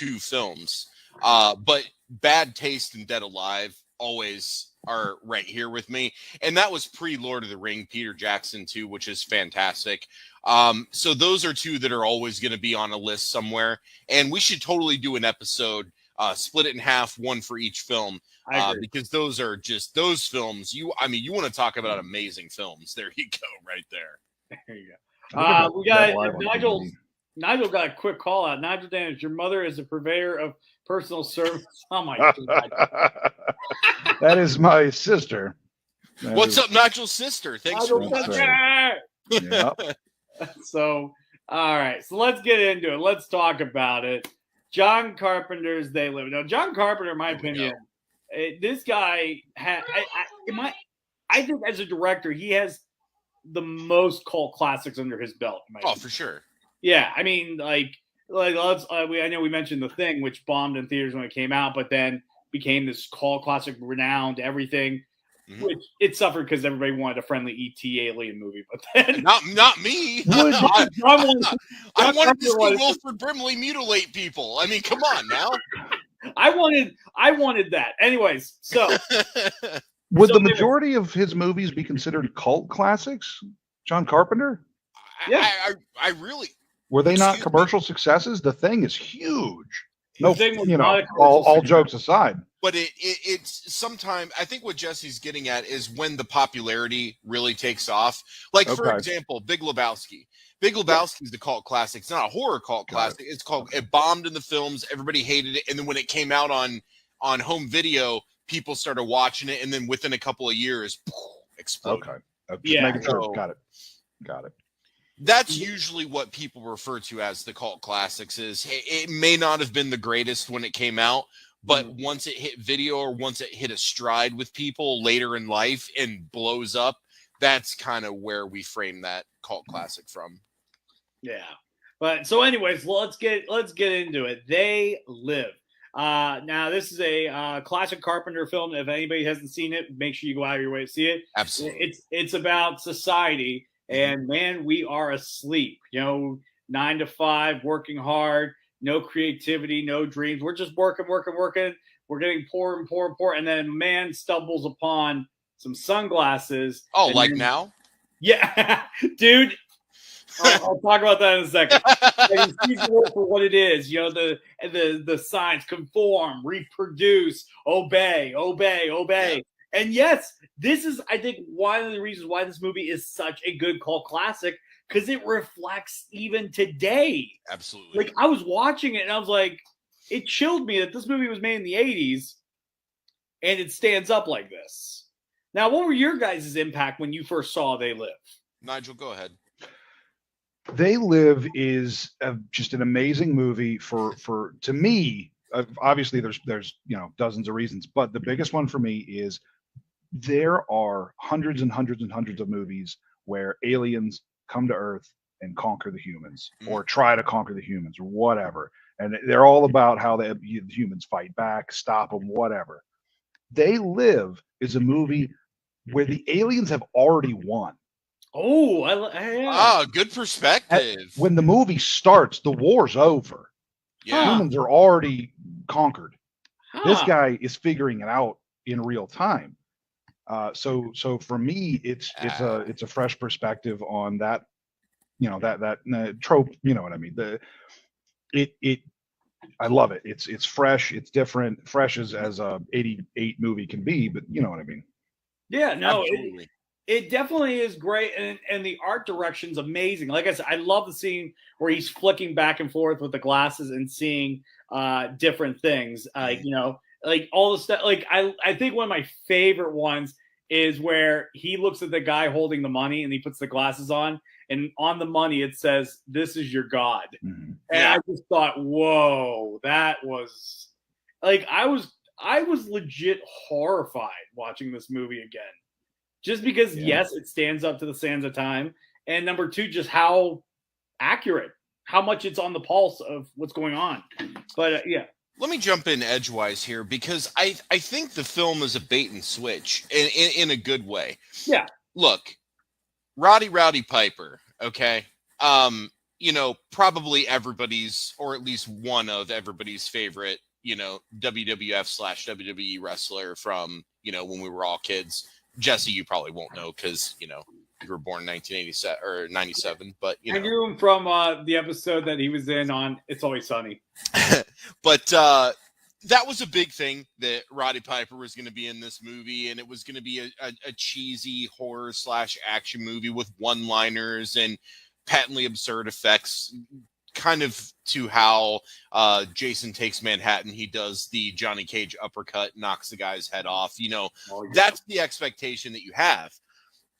two films. But Bad Taste and Dead Alive always are right here with me. And that was pre-Lord of the Ring, Peter Jackson too, which is fantastic. So those are two that are always going to be on a list somewhere. And we should totally do an episode, split it in half, one for each film. Because those are just those films. You want to talk about amazing films. There you go, right there. There you go. We got Nigel. Nigel got a quick call out. Nigel Daniels, your mother is a purveyor of personal service. Oh my God. That is my sister. What's up, Nigel's sister? Thanks for watching. Yep. So, all right. So let's get into it. Let's talk about it. John Carpenter's They Live. Now, John Carpenter, in my opinion, this guy I think as a director, he has the most cult classics under his belt. Oh, for sure. Yeah, I mean, I know we mentioned The Thing, which bombed in theaters when it came out, but then became this cult classic, renowned, everything. Mm-hmm. Which it suffered because everybody wanted a friendly E.T. alien movie, but then not me. I wanted to see Wilford Brimley mutilate people. I mean, come on now. I wanted that. Anyways, so would the majority of his movies be considered cult classics? John Carpenter? Yeah, I really. Were they not commercial successes? The Thing is huge. No, all jokes aside. But it's sometimes, I think what Jesse's getting at is when the popularity really takes off. Like, for example, Big Lebowski. Big Lebowski is the cult classic. It's not a horror cult classic. It bombed in the films. Everybody hated it. And then when it came out on home video, people started watching it. And then within a couple of years, exploded. Okay. Making sure. Got it. That's usually what people refer to as the cult classics. Is it may not have been the greatest when it came out, but once it hit video or once it hit a stride with people later in life and blows up, that's kind of where we frame that cult classic from. Yeah. But so anyways, let's get into it. They Live. Now this is a classic Carpenter film. If anybody hasn't seen it, make sure you go out of your way to see it. Absolutely. It's about society. And man, we are asleep, 9 to 5, working hard, no creativity, no dreams. We're just working. We're getting poor and poor and poor. And then a man stumbles upon some sunglasses. Oh, like now? Yeah, dude. I'll talk about that in a second. And he sees the world for what it is. The signs: conform, reproduce, obey. Yeah. And yes, this is, I think, one of the reasons why this movie is such a good cult classic, because it reflects even today. Absolutely. Like, I was watching it and I was like, it chilled me that this movie was made in the 80s and it stands up like this. Now, what were your guys' impact when you first saw They Live? Nigel, go ahead. They Live is just an amazing movie for to me. Obviously, there's dozens of reasons, but the biggest one for me is there are hundreds and hundreds and hundreds of movies where aliens come to Earth and conquer the humans, or try to conquer the humans, or whatever, and they're all about how the humans fight back, stop them, whatever. They Live is a movie where the aliens have already won. Oh, good perspective. When the movie starts, the war's over. Yeah. Humans are already conquered. This guy is figuring it out in real time. So for me, it's a fresh perspective on that, that trope. You know what I mean? I love it. It's fresh. It's different. Fresh as a 88 movie can be, but you know what I mean? Yeah, no, absolutely. It definitely is great, and the art direction's amazing. Like I said, I love the scene where he's flicking back and forth with the glasses and seeing different things. Like all the stuff. Like I think one of my favorite ones is where he looks at the guy holding the money and he puts the glasses on, and on the money it says, "This is your God." Mm-hmm. And I just thought, whoa, that was like I was legit horrified watching this movie again. Just because, yes, it stands up to the sands of time. And number two, just how accurate, how much it's on the pulse of what's going on. But, yeah. Let me jump in edgewise here, because I think the film is a bait and switch in a good way. Yeah. Look, Roddy Piper, okay? probably everybody's, or at least one of everybody's favorite, WWF/WWE wrestler from, when we were all kids. Jesse, you probably won't know because, you were born in 1987 or 97, but I knew him from the episode that he was in on It's Always Sunny. But that was a big thing, that Roddy Piper was going to be in this movie, and it was going to be a cheesy horror/action movie with one-liners and patently absurd effects, kind of to how Jason Takes Manhattan. He does the Johnny Cage uppercut, knocks the guy's head off. That's the expectation that you have.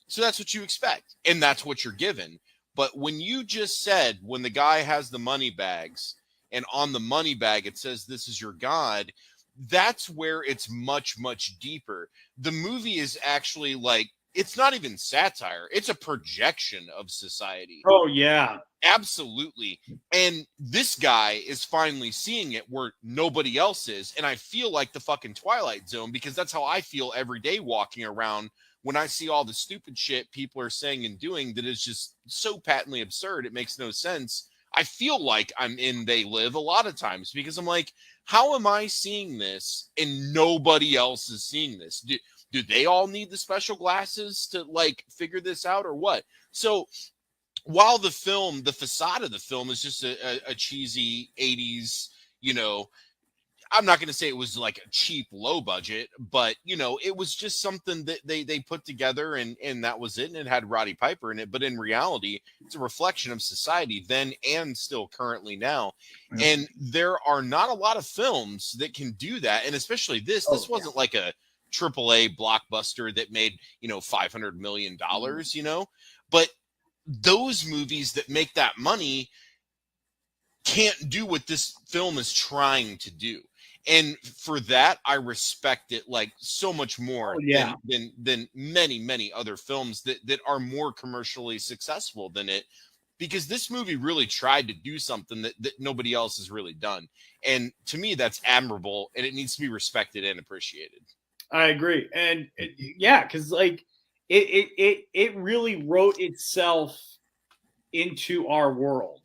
So that's what you expect, and that's what you're given. But when you just said, when the guy has the money bags, and on the money bag it says, "This is your God," that's where it's much, much deeper. The movie is actually like, it's not even satire. It's a projection of society. Oh, yeah. Absolutely. And this guy is finally seeing it where nobody else is. And I feel like the fucking Twilight Zone, because that's how I feel every day walking around when I see all the stupid shit people are saying and doing that is just so patently absurd. It makes no sense. I feel like I'm in They Live a lot of times, because I'm like, how am I seeing this and nobody else is seeing this? Do they all need the special glasses to like figure this out, or what? So while the facade of the film is just a cheesy 80s, I'm not going to say it was like a cheap, low budget, but it was just something that they put together, and that was it. And it had Roddy Piper in it, but in reality, it's a reflection of society then and still currently now. Yeah. And there are not a lot of films that can do that, and especially this. This wasn't like a AAA blockbuster that made $500 million, but those movies that make that money can't do what this film is trying to do. And for that, I respect it like so much more than many, many other films that are more commercially successful than it, because this movie really tried to do something that nobody else has really done. And to me, that's admirable, and it needs to be respected and appreciated. I agree. And because like it really wrote itself into our world.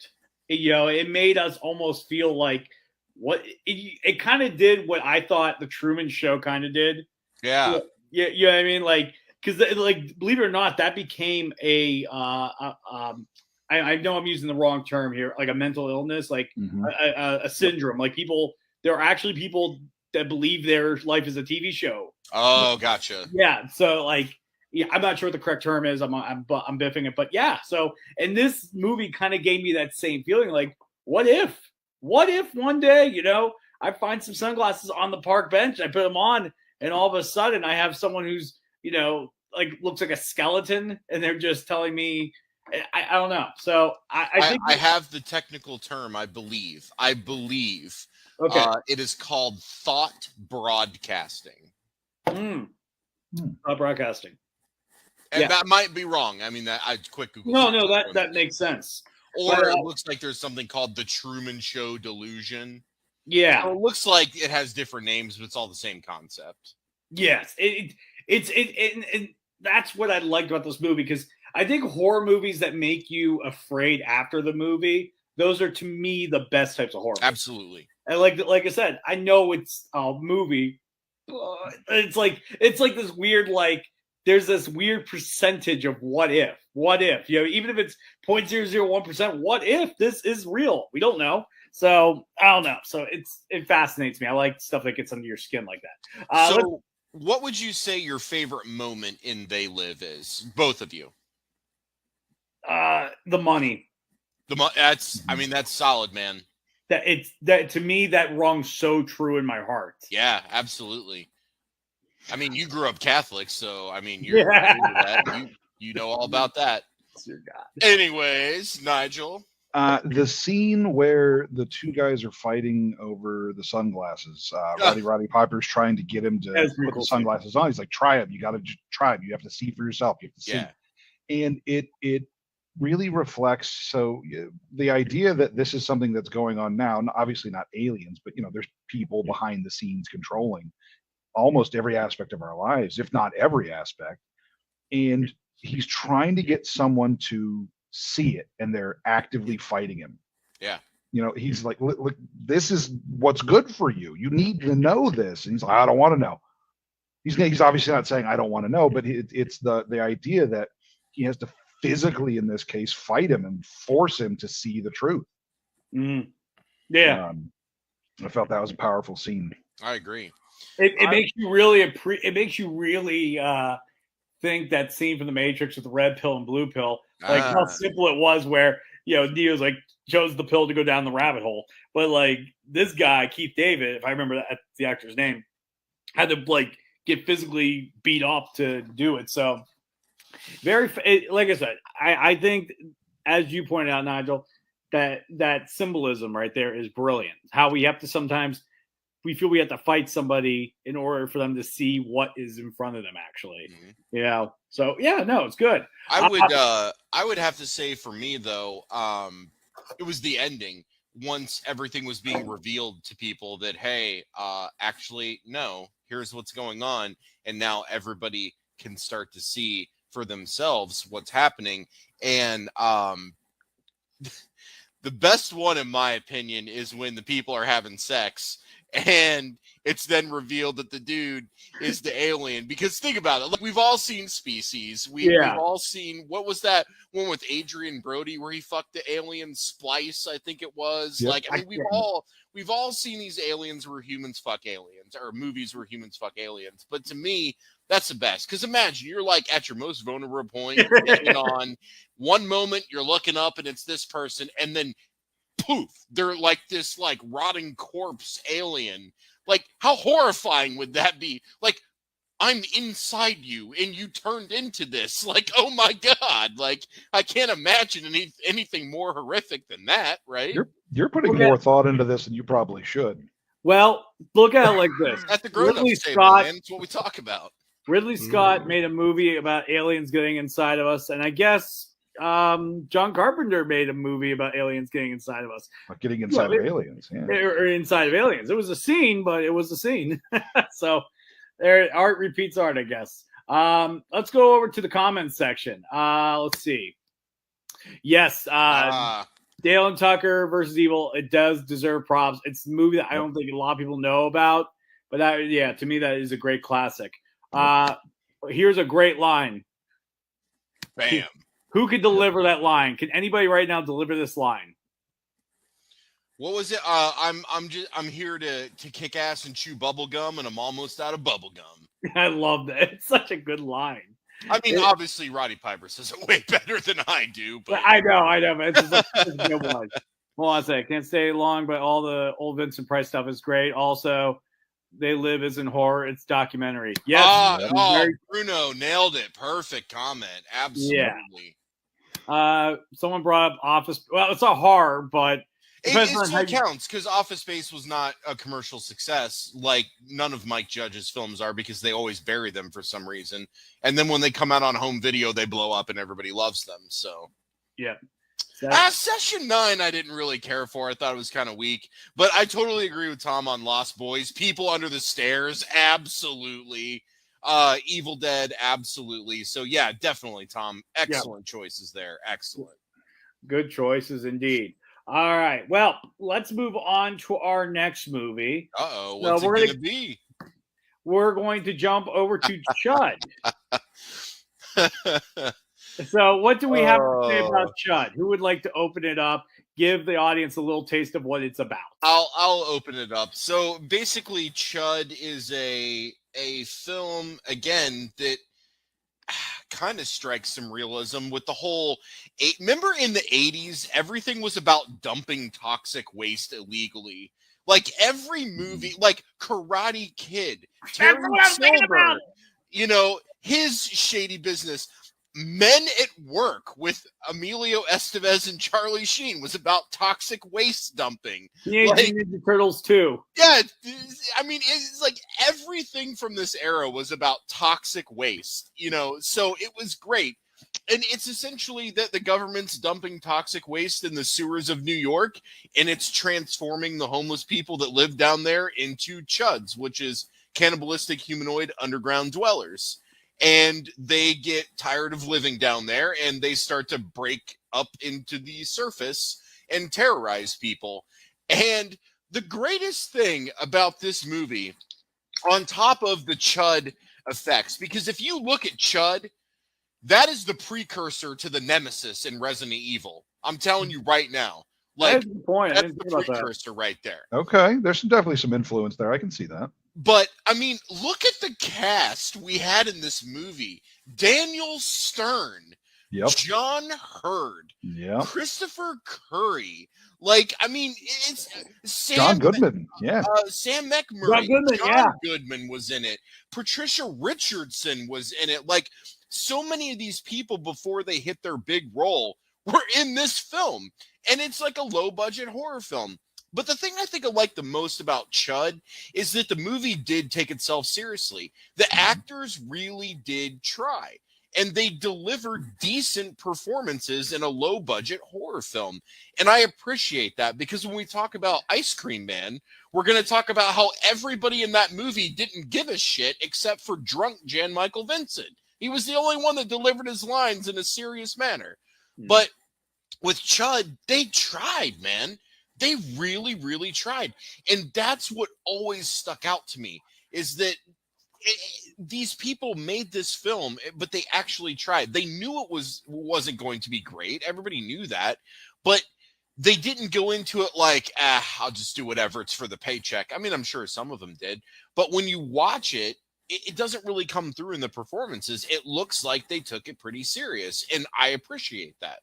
It made us almost feel like what it kind of did what I thought the Truman Show kind of did. Yeah. Yeah. You know what I mean? Like, because like, believe it or not, that became I know I'm using the wrong term here, like a mental illness, like a syndrome. Like there are actually people that believe their life is a TV show. Oh, gotcha. Yeah. So like, I'm not sure what the correct term is. I'm biffing it, but yeah. So, and this movie kind of gave me that same feeling. Like, what if one day, I find some sunglasses on the park bench, I put them on, and all of a sudden I have someone who's, like looks like a skeleton, and they're just telling me, I don't know. So I think I have the technical term. I believe. Okay. It is called thought broadcasting. Broadcasting. And that might be wrong. I mean, that I quick Google. No, that makes sense. Or it looks like there's something called the Truman Show delusion. Yeah. So it looks like it has different names, but it's all the same concept. Yes. And that's what I liked about this movie, because I think horror movies that make you afraid after the movie, those are to me the best types of horror movies. Absolutely. And like I said, I know it's a movie. It's like this weird, like, there's this weird percentage of what if, even if it's 0.001%, what if this is real? We don't know. So I don't know. So it fascinates me. I like stuff that gets under your skin like that. So what would you say your favorite moment in They Live is? Both of you. The money. That's solid, man. That to me, that rung so true in my heart. Yeah, absolutely. I mean, you grew up Catholic, so I mean, you're that. You know all about that. Dear God. Anyways, Nigel. The scene where the two guys are fighting over the sunglasses. Roddy Piper's trying to get him to put the sunglasses on. He's like, "Try them. You got to try them. You have to see for yourself. You have to see." Yeah. And it really reflects. So the idea that this is something that's going on now, obviously not aliens, but there's people behind the scenes controlling almost every aspect of our lives, if not every aspect. And he's trying to get someone to see it, and they're actively fighting him. Yeah. You know, he's like, look, this is what's good for you. You need to know this. And he's like, I don't want to know. He's obviously not saying I don't want to know, but it's the idea that he has to physically, in this case, fight him and force him to see the truth. Mm. Yeah. I felt that was a powerful scene. I agree. It makes you really think that scene from The Matrix with the red pill and blue pill, like how simple it was, where Neo's like chose the pill to go down the rabbit hole, but like this guy Keith David, if I remember that, the actor's name, had to like get physically beat up to do it. So like I said, I think, as you pointed out, Nigel, that symbolism right there is brilliant. How we have to sometimes. We feel we have to fight somebody in order for them to see what is in front of them, actually. Mm-hmm. So it's good. I would have to say, for me though, it was the ending. Once everything was being revealed to people that, hey, actually, no, here's what's going on, and now everybody can start to see for themselves what's happening. And the best one, in my opinion, is when the people are having sex and it's then revealed that the dude is the alien. Because think about it. Like, we've all seen Species. We've all seen, what was that one with Adrian Brody where he fucked the alien Splice, I think it was. Yep. Like, I mean, we've all seen these aliens where humans fuck aliens, or movies where humans fuck aliens. But to me, that's the best. Because imagine you're like at your most vulnerable point, getting on one moment, you're looking up and it's this person, and then poof, they're like this like rotting corpse alien. Like, how horrifying would that be? Like, I'm inside you and you turned into this. Like, oh my God. Like, I can't imagine anything more horrific than that, right? You're putting more thought into this than you probably should. Well, look at it like this. At the grown-ups table, man. It's what we talk about. Ridley Scott made a movie about aliens getting inside of us, and I guess John Carpenter made a movie about aliens getting inside of us. Getting inside of aliens, yeah. Or inside of aliens. It was a scene, but it was a scene. So there, art repeats art, I guess. Let's go over to the comments section. Let's see. Yes, Dale and Tucker versus Evil. It does deserve props. It's a movie that I don't think a lot of people know about, but to me, that is a great classic. Here's a great line. Bam. Who could deliver that line? Can anybody right now deliver this line? What was it? I'm here to kick ass and chew bubble gum, and I'm almost out of bubble gum. I love that. It's such a good line. I mean, obviously, Roddy Piper says it way better than I do. But I know, but it's just a good one. Hold on a second. Can't stay long, but all the old Vincent Price stuff is great. Also, They Live isn't horror; it's documentary. Yes. Bruno nailed it. Perfect comment. Absolutely. Yeah. Someone brought up Office. Well, it's a horror, but it still counts because Office Space was not a commercial success, like none of Mike Judge's films are, because they always bury them for some reason. And then when they come out on home video, they blow up and everybody loves them. So yeah. Session 9, I didn't really care for. I thought it was kind of weak, but I totally agree with Tom on Lost Boys. People Under the Stairs, absolutely. Evil Dead, absolutely. So yeah, definitely, Tom. Excellent choices there. Excellent. Good choices indeed. All right. Well, let's move on to our next movie. What's it going to be? We're going to jump over to Chud. So what do we have to say about Chud? Who would like to open it up? Give the audience a little taste of what it's about. I'll open it up. So basically, Chud is a film, again, that kind of strikes some realism with the whole. Remember in the 80s, everything was about dumping toxic waste illegally. Like every movie, like Karate Kid, Terry Silver, his shady business. Men at Work with Emilio Estevez and Charlie Sheen was about toxic waste dumping. Teenage Ninja Turtles too. Yeah, I mean, it's like everything from this era was about toxic waste, so it was great. And it's essentially that the government's dumping toxic waste in the sewers of New York, and it's transforming the homeless people that live down there into chuds, which is cannibalistic humanoid underground dwellers. and they get tired of living down there, and they start to break up into the surface and terrorize people. And the greatest thing about this movie, on top of the Chud effects, because if you look at Chud, that is the precursor to the Nemesis in Resident Evil. I'm telling you right now. Like, that's the point. I that's didn't the think about that. precursor right there. Okay, there's definitely some influence there. I can see that. But, I mean, look at the cast we had in this movie. Daniel Stern, Yep. John Hurd, Yep. Christopher Curry. Like, I mean, it's Sam John Goodman. Yeah. Sam McMurray. Goodman, John Goodman was in it. Patricia Richardson was in it. Like, so many of these people before they hit their big role were in this film. And it's like a low-budget horror film. But the thing I think I like the most about Chud is that the movie did take itself seriously. The actors really did try. And they delivered decent performances in a low-budget horror film. And I appreciate that, because when we talk about Ice Cream Man, we're going to talk about how everybody in that movie didn't give a shit except for drunk Jan Michael Vincent. He was the only one that delivered his lines in a serious manner. But with Chud, they tried, man. They really, really tried. And that's what always stuck out to me, is that these people made this film, but they actually tried. They knew it wasn't going to be great. Everybody knew that. But they didn't go into it like, I'll just do whatever. It's for the paycheck. I mean, I'm sure some of them did. But when you watch it, it doesn't really come through in the performances. It looks like they took it pretty serious. And I appreciate that.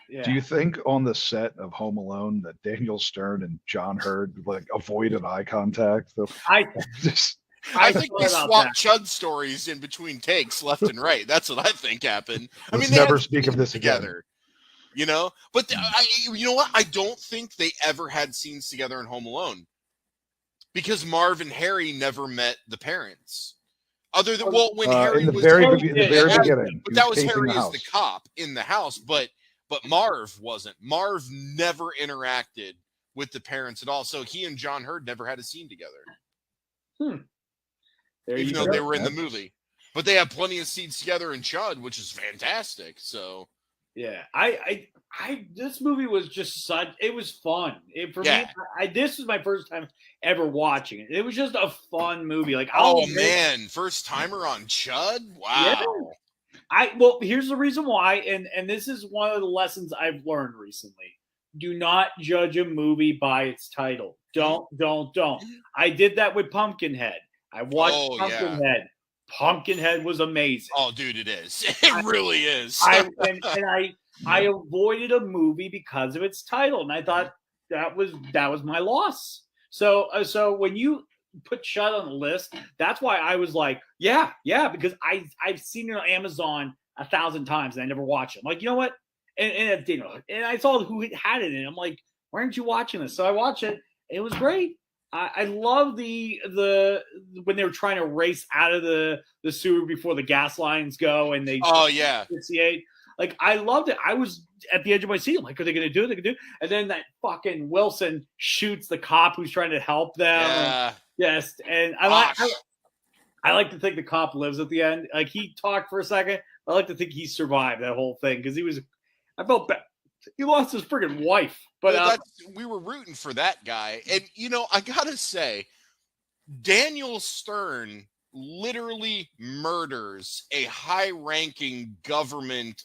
Yeah. Do you think on the set of Home Alone that Daniel Stern and John Hurd like avoided eye contact? I think they swapped Chud stories in between takes left and right. That's what I think happened. I mean, they never speak of this together, again. you know. But you know what? I don't think they ever had scenes together in Home Alone, because Marv and Harry never met the parents. Other than when Harry in the was very beginning, but that was Harry as the cop in the house. But Marv wasn't. Marv never interacted with the parents at all. So he and John Hurd never had a scene together. Even though they were in the movie. But they have plenty of scenes together in Chud, which is fantastic. So yeah, this movie was just it was fun. For me, this was my first time ever watching it. It was just a fun movie. Like, man, first timer on Chud? Wow. Yeah. Well, here's the reason why, and this is one of the lessons I've learned recently. Do not judge a movie by its title. Don't. I did that with Pumpkinhead. I watched Pumpkinhead. Yeah. Pumpkinhead was amazing. Oh, dude, it is. It really is. I avoided a movie because of its title, and I thought that was my loss. So when you put Chud on the list, that's why I was like, yeah, because I've seen it on Amazon 1,000 times and I never watched it. I'm like, you know what? And I saw who had it in. I'm like, why aren't you watching this? So I watched it. It was great. I love the when they were trying to race out of the sewer before the gas lines go and they 68. Like, I loved it. I was at the edge of my seat. I'm like, are they going to do it? They can do it. And then that fucking Wilson shoots the cop who's trying to help them. Yeah. Yes, and I like to think the cop lives at the end. Like, he talked for a second. I like to think he survived that whole thing because I felt bad. He lost his friggin' wife. But we were rooting for that guy. And, I got to say, Daniel Stern literally murders a high-ranking government,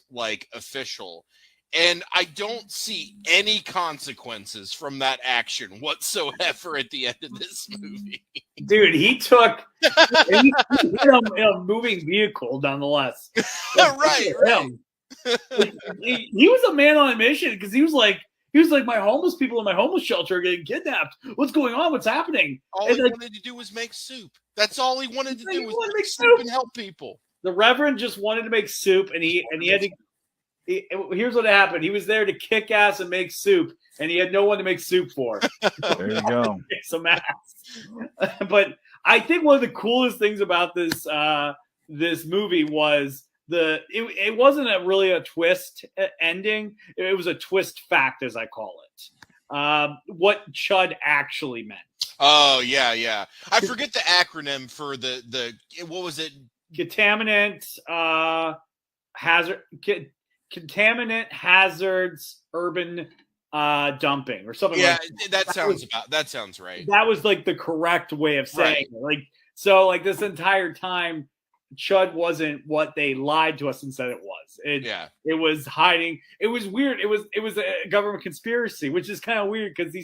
official. And I don't see any consequences from that action whatsoever at the end of this movie. Dude, he hit a moving vehicle, nonetheless. Right. He was a man on a mission because he was like, my homeless people in my homeless shelter are getting kidnapped. What's going on? What's happening? All he wanted to do was make soup. That's all he wanted to do was make soup and help people. The Reverend just wanted to make soup, and he had to. Here's what happened. He was there to kick ass and make soup, and he had no one to make soup for. There you go. Some ass. But I think one of the coolest things about this movie was it wasn't really a twist ending. It was a twist fact, as I call it. What Chud actually meant. Oh, yeah. I forget the acronym for the what was it? contaminant contaminant hazards urban dumping or something Yeah, like that sounds right. that was like the correct way of saying it. Like, so like this entire time Chud wasn't what they lied to us and said it was. It was hiding. It was weird. It was a government conspiracy, which is kind of weird because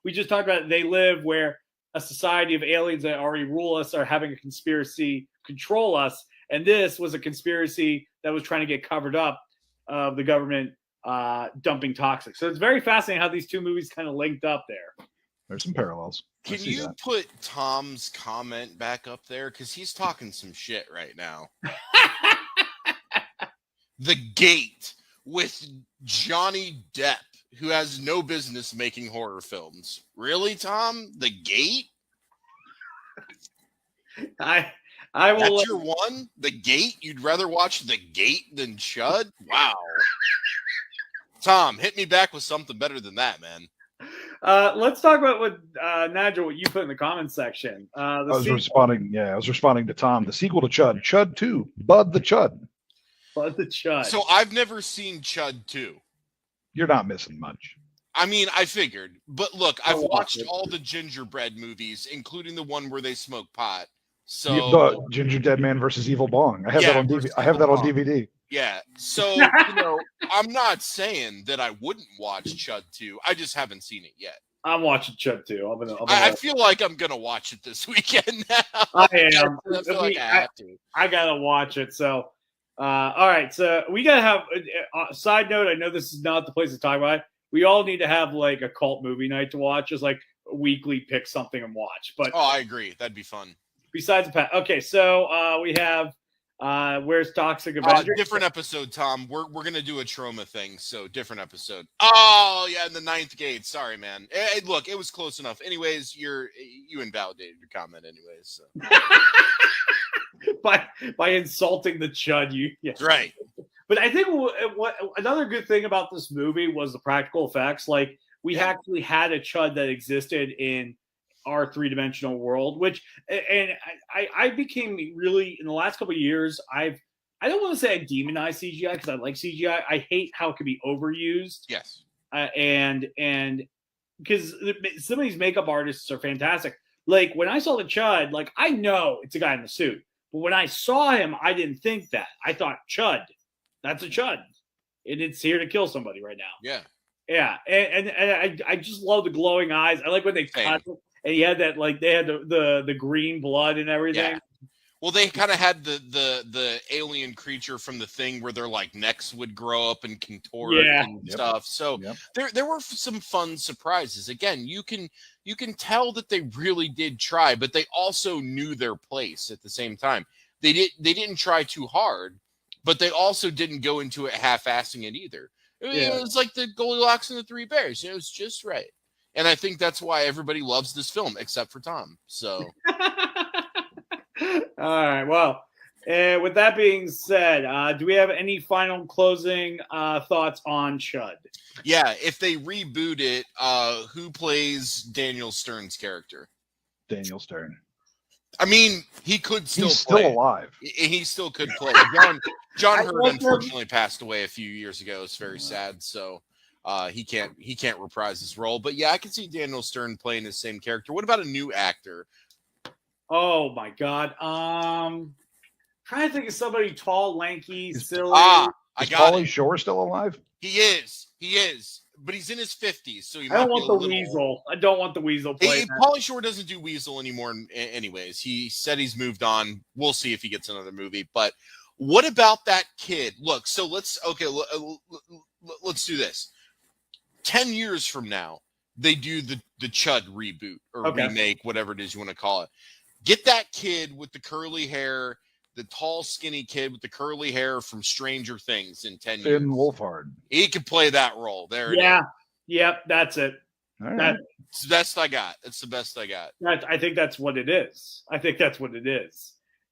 we just talked about they live where a society of aliens that already rule us are having a conspiracy control us, and this was a conspiracy that was trying to get covered up of the government dumping toxic. So it's very fascinating how these two movies kind of linked up there. There's some parallels. Can you put Tom's comment back up there? Because he's talking some shit right now. The Gate with Johnny Depp, who has no business making horror films. Really, Tom? The Gate? I will. That's your one? The Gate? You'd rather watch The Gate than Chud? Wow. Tom, hit me back with something better than that, man. Let's talk about what Nigel, what you put in the comments section. I was responding to Tom. The sequel to Chud, Chud 2, Bud the Chud. Bud the Chud. So I've never seen Chud 2. You're not missing much. I mean, I figured. But look, I've watched all the gingerbread movies, including the one where they smoke pot. So the Ginger Dead Man versus Evil Bong. I have that on DVD. I have that on DVD. Yeah. So, I'm not saying that I wouldn't watch Chud 2. I just haven't seen it yet. I'm watching Chud 2. I feel like I'm going to watch it this weekend now. I am. I feel like I have to. I got to watch it. So, all right. So, we got to have a side note. I know this is not the place to talk about it. We all need to have like a cult movie night to watch. Just like weekly pick something and watch. But I agree. That'd be fun. Besides the past. Okay. So, we have where's Toxic Avenger? Different episode, Tom. We're gonna do a trauma thing, so different episode. Oh yeah, in the 9th Gate. Sorry, man. Look, it was close enough. Anyways, you invalidated your comment, anyways. So. by insulting the Chud, That's right. But I think what another good thing about this movie was the practical effects. Like we actually had a Chud that existed in our 3-dimensional world, and I became really in the last couple of years. I don't want to say I demonize CGI because I like CGI. I hate how it can be overused. Yes, and because some of these makeup artists are fantastic. Like when I saw the Chud, like I know it's a guy in the suit, but when I saw him, I didn't think that. I thought Chud, that's a Chud, and it's here to kill somebody right now. Yeah, yeah, and I just love the glowing eyes. I like when they cut it. And he had that, like they had the green blood and everything. Yeah. Well, they kind of had the alien creature from the Thing where their like necks would grow up and contort and stuff. So there were some fun surprises. Again, you can tell that they really did try, but they also knew their place at the same time. They didn't try too hard, but they also didn't go into it half-assing it either. It was like the Goldilocks and the Three Bears. It was just right. And I think that's why everybody loves this film, except for Tom. So, all right. Well, with that being said, do we have any final closing thoughts on Chud? Yeah, if they reboot it, who plays Daniel Stern's character? Daniel Stern. I mean, he could still He's play. Still alive. He still could play. John Hurt unfortunately passed away a few years ago. It's very sad. So. He can't reprise his role, but yeah, I can see Daniel Stern playing the same character. What about a new actor? Oh my God. Trying to think of somebody tall, lanky, silly. I got Pauly Shore still alive? He is, but he's in his 50s, so he I don't want the Weasel. I don't want the Weasel playing. Pauly Shore doesn't do Weasel anymore anyways. He said he's moved on. We'll see if he gets another movie, but what about that kid? Look, so let's do this. 10 years from now, they do the Chud reboot or remake, whatever it is you want to call it. Get that kid with the curly hair, the tall, skinny kid with the curly hair from Stranger Things in 10 years. Finn Wolfhard. He could play that role. There it is. Yeah. Yep, that's it. Right. That's the best I got. It's the best I got. I think that's what it is.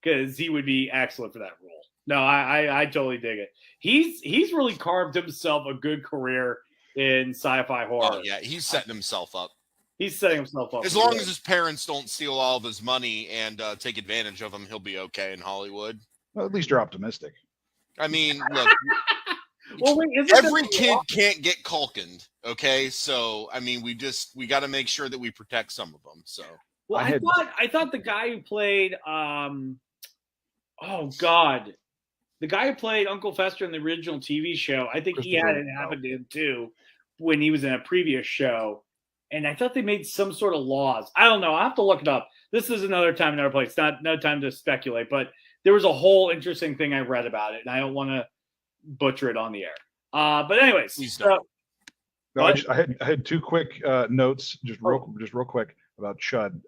Because he would be excellent for that role. No, I totally dig it. He's really carved himself a good career in sci-fi horror. Oh, yeah, he's setting himself up. He's setting himself up. As long as his parents don't steal all of his money and take advantage of him, he'll be okay in Hollywood. Well, at least you're optimistic. I mean, look, Well, wait, every kid can't get Culkined, okay? So, I mean, we got to make sure that we protect some of them. So, well, I thought the guy who played, oh God, the guy who played Uncle Fester in the original TV show, I think he had it happen to him too when he was in a previous show. And I thought they made some sort of laws. I don't know. I'll have to look it up. This is another time, another place. No time to speculate, but there was a whole interesting thing I read about it, and I don't want to butcher it on the air. But anyways, I had two quick notes, just real quick about Chud.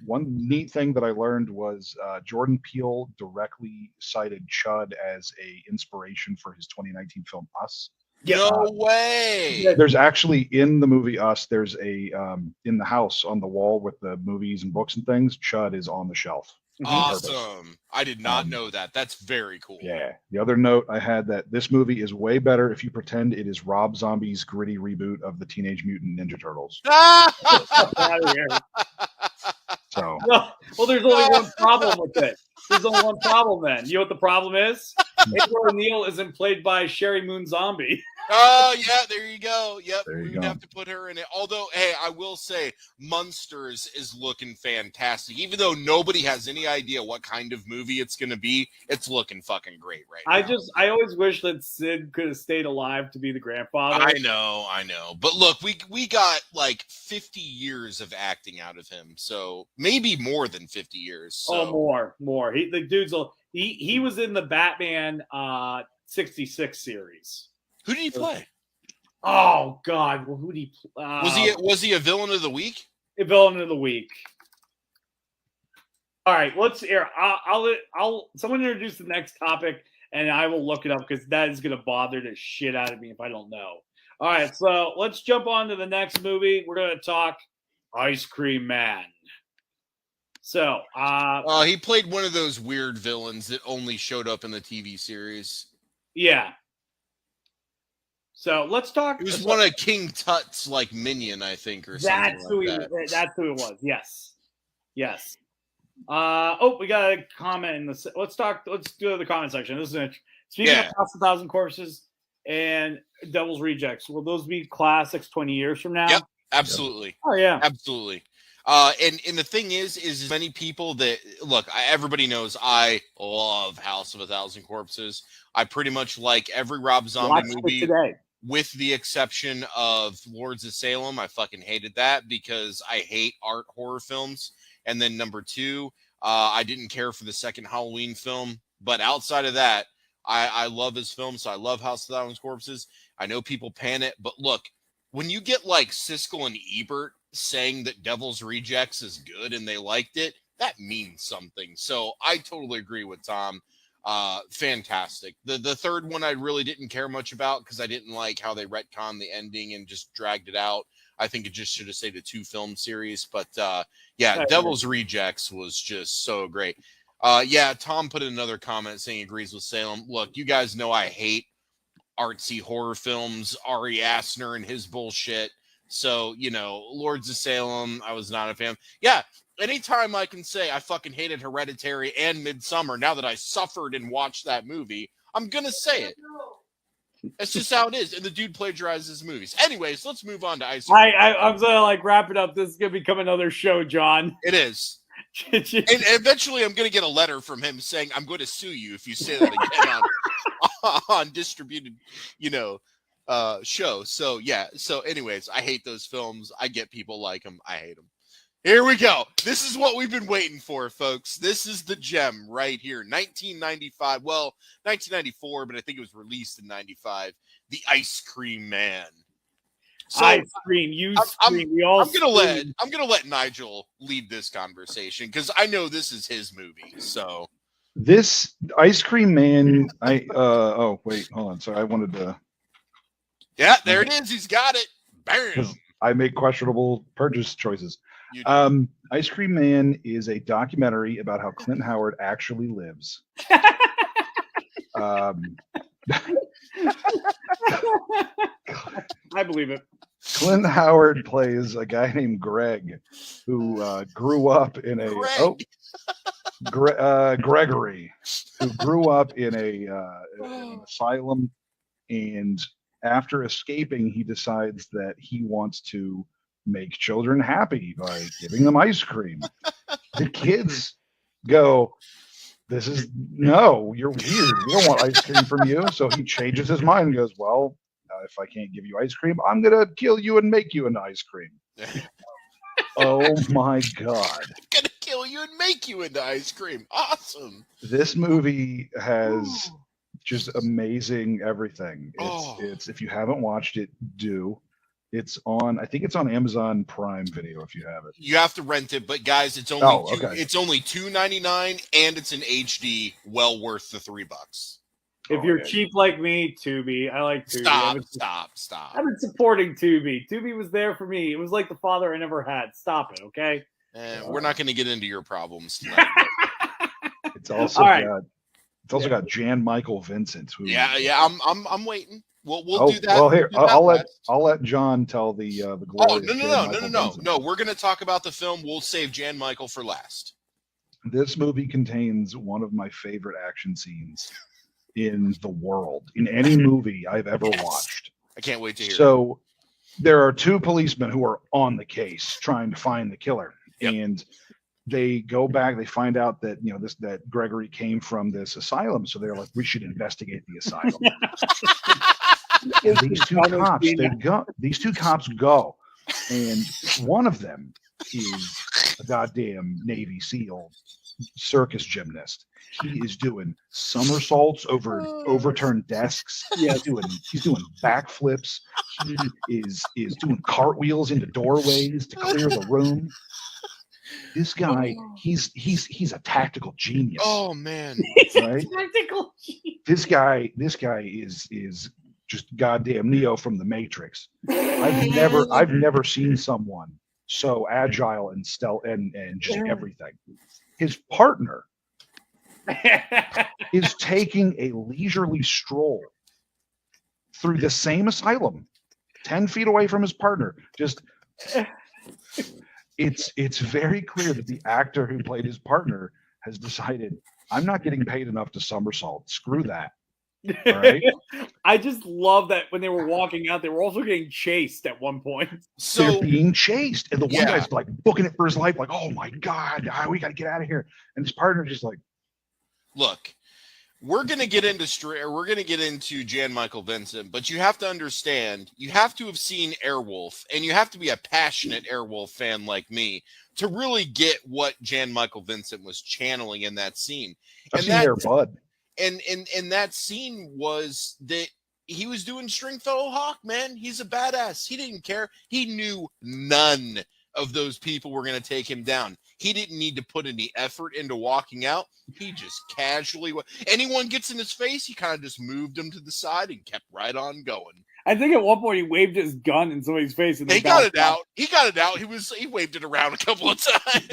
One neat thing that I learned was Jordan Peele directly cited Chud as a inspiration for his 2019 film Us. No way. There's actually in the movie Us, there's a in the house on the wall with the movies and books and things. Chud is on the shelf. Awesome. I did not know that. That's very cool. Yeah. The other note I had that this movie is way better if you pretend it is Rob Zombie's gritty reboot of the Teenage Mutant Ninja Turtles. So. Well, there's only one problem with it. There's only one problem then. You know what the problem is? April O'Neil isn't played by Sherry Moon Zombie. Oh, yeah, there you go. Yep, we would have to put her in it. Although, hey, I will say Munsters is looking fantastic. Even though nobody has any idea what kind of movie it's going to be, it's looking fucking great right now. I always wish that Sid could have stayed alive to be the grandfather. I know. But look, we got like 50 years of acting out of him. So maybe more than 50 years. So. Oh, more. He was in the Batman 66 series. Who did he play? Oh God! Well, who did he? Was he a villain of the week? A villain of the week. All right, let's hear. I'll someone introduce the next topic, and I will look it up because that is going to bother the shit out of me if I don't know. All right, so let's jump on to the next movie. We're going to talk Ice Cream Man. So, he played one of those weird villains that only showed up in the TV series. Yeah. So let's talk. It was one of King Tut's like minion, I think, or something. That's who it was. Yes. We got a comment in the. Let's do the comment section. This is speaking of House of 1,000 Corpses and Devil's Rejects. Will those be classics 20 years from now? Yep, absolutely. Oh yeah, absolutely. And the thing is many people that look, everybody knows I love House of 1,000 Corpses. I pretty much like every Rob Zombie movie today, with the exception of Lords of Salem. I fucking hated that because I hate art horror films. And then number 2, I didn't care for the second Halloween film. But outside of that, I love his film. So I love House of 1,000 Corpses. I know people pan it, but look, when you get like Siskel and Ebert saying that Devil's Rejects is good and they liked it, that means something. So I totally agree with Tom. Fantastic. The third one I really didn't care much about because I didn't like how they retconned the ending and just dragged it out. I think it just should have stayed a 2-film series. But Devil's Rejects was just so great. Tom put in another comment saying he agrees with Salem. Look, you guys know I hate artsy horror films, Ari Aster and his bullshit. So, Lords of Salem, I was not a fan. Yeah, anytime I can say I fucking hated Hereditary and Midsommar, now that I suffered and watched that movie, I'm going to say it. That's just how it is. And the dude plagiarizes movies. Anyways, let's move on to Ice Cream. I'm going to wrap it up. This is going to become another show, John. It is. And eventually I'm going to get a letter from him saying, I'm going to sue you if you say that again on distributed, show. So anyways, I hate those films. I get people like them. I hate them. Here we go. This is what we've been waiting for, folks. This is the gem right here. 1995. Well, 1994, but I think it was released in 95. The Ice Cream Man. So I scream, you scream, we all I'm gonna let Nigel lead this conversation because I know this is his movie. So this Ice Cream Man, oh wait, hold on. Sorry, I wanted to. Yeah, there it is. He's got it. Bam. I make questionable purchase choices. Ice Cream Man is a documentary about how Clint Howard actually lives. I believe it. Clint Howard plays a guy named Greg who grew up in a Gregory, who grew up in an asylum, and after escaping, he decides that he wants to make children happy by giving them ice cream. The kids go, "This is no, you're weird. We don't want ice cream from you." So he changes his mind and goes, "Well, if I can't give you ice cream, I'm gonna kill you and make you an ice cream." Oh my God. Gonna kill you and make you into ice cream. Awesome. This movie has just amazing everything. It's if you haven't watched it, do. It's on, I think it's on Amazon Prime Video if you have it. You have to rent it, but guys, it's only it's only $2.99 and it's an HD, well worth the $3. If you're cheap like me, Tubi. I like Tubi. Stop. I've been supporting Tubi. Tubi was there for me. It was like the father I never had. Stop it, okay? We're not going to get into your problems tonight. It's also got Jan Michael Vincent. Who, I'm waiting. We'll do that. Well, here I'll let John tell the glory. No. We're going to talk about the film. We'll save Jan Michael for last. This movie contains one of my favorite action scenes in the world, in any movie I've ever watched. I can't wait to hear. So there are two policemen who are on the case trying to find the killer. Yep. And they go back, they find out that that Gregory came from this asylum. So they're like, we should investigate the asylum. And these two cops go, and one of them is a goddamn Navy SEAL circus gymnast. He is doing somersaults over overturned desks. Yeah, he's doing backflips. He is doing cartwheels into doorways to clear the room. This guy, he's a tactical genius. Oh man, right? Tactical genius. This guy is just goddamn Neo from the Matrix. I've never seen someone so agile and stealth and just everything. His partner is taking a leisurely stroll through the same asylum, 10 feet away from his partner. Just it's very clear that the actor who played his partner has decided, I'm not getting paid enough to somersault. Screw that. All right. I just love that when they were walking out, they were also getting chased at one point. So they're being chased, and the one guy's like booking it for his life, like, "Oh my God, we got to get out of here!" And his partner just like, "Look, we're gonna get into Jan Michael Vincent, but you have to understand, you have to have seen Airwolf, and you have to be a passionate Airwolf fan like me to really get what Jan Michael Vincent was channeling in that scene." I've seen Air Bud. And that scene was that he was doing String Fellow Hawk, man. He's a badass. He didn't care. He knew none of those people were going to take him down. He didn't need to put any effort into walking out. He just casually, anyone gets in his face, he kind of just moved him to the side and kept right on going. I think at one point he waved his gun in somebody's face. And he got it out. He got it out. He waved it around a couple of times.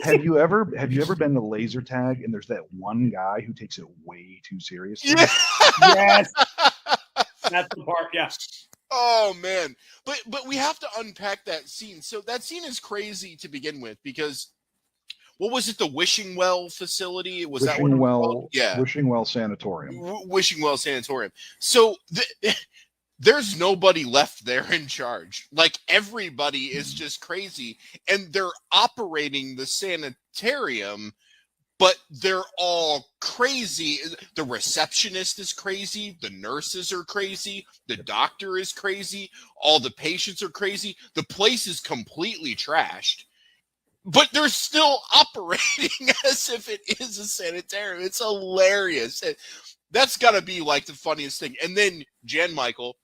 Have you ever been to laser tag and there's that one guy who takes it way too seriously? Yeah. Yes. That's the part. Yeah. Oh man. But we have to unpack that scene. So that scene is crazy to begin with because what was it? The Wishing Well facility? Was that what it was called? Yeah. Wishing Well Sanatorium. Wishing Well Sanatorium. So there's nobody left there in charge. Like everybody is just crazy, and they're operating the sanitarium, but they're all crazy. The receptionist is crazy. The nurses are crazy. The doctor is crazy. All the patients are crazy. The place is completely trashed, but they're still operating as if it is a sanitarium. It's hilarious. That's got to be like the funniest thing. And then Jan Michael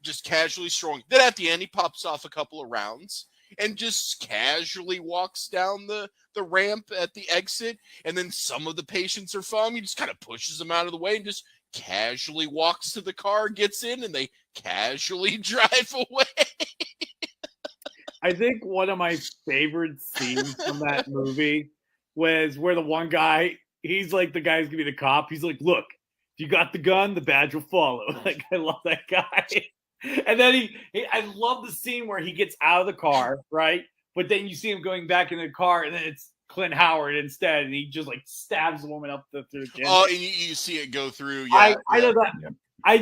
just casually strolling. Then at the end, he pops off a couple of rounds and just casually walks down the ramp at the exit. And then some of the patients are following. He just kind of pushes them out of the way and just casually walks to the car, gets in, and they casually drive away. I think one of my favorite scenes from that movie was where the one guy, he's like the guy who's gonna be the cop. He's like, "Look, if you got the gun, the badge will follow." Like, I love that guy. And then I love the scene where he gets out of the car, right? But then you see him going back in the car, and then it's Clint Howard instead, and he just like stabs the woman up through the chin. Oh, and you see it go through. Yeah, I know that. Yeah. I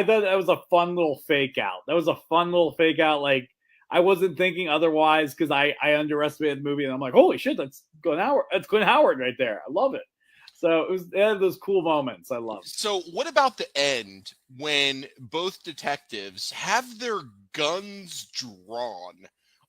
thought that was a fun little fake out. Like, I wasn't thinking otherwise because I underestimated the movie, and I'm like, holy shit, that's Clint Howard. That's Clint Howard right there. I love it. So it had those cool moments. I love. So what about the end when both detectives have their guns drawn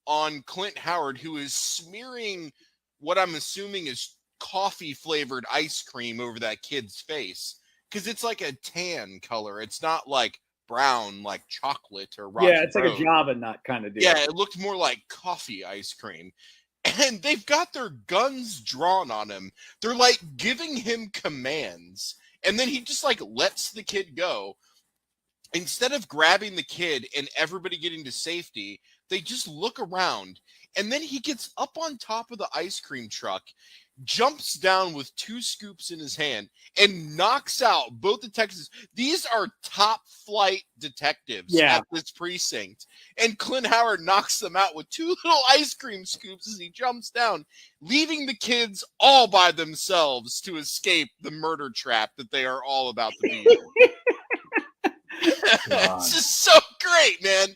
on Clint Howard, who is smearing what I'm assuming is coffee flavored ice cream over that kid's face? Because it's like a tan color. It's not like brown like chocolate or Rocky Yeah, it's Road. like a Java nut kind of deal. Yeah, it looked more like coffee ice cream. And they've got their guns drawn on him. They're like giving him commands. And then he just like lets the kid go. Instead of grabbing the kid and everybody getting to safety, they just look around. And then he gets up on top of the ice cream truck, jumps down with 2 scoops in his hand, and knocks out both detectives. These are top flight detectives at this precinct. And Clint Howard knocks them out with 2 little ice cream scoops as he jumps down, leaving the kids all by themselves to escape the murder trap that they are all about to be in. It's just so great, man.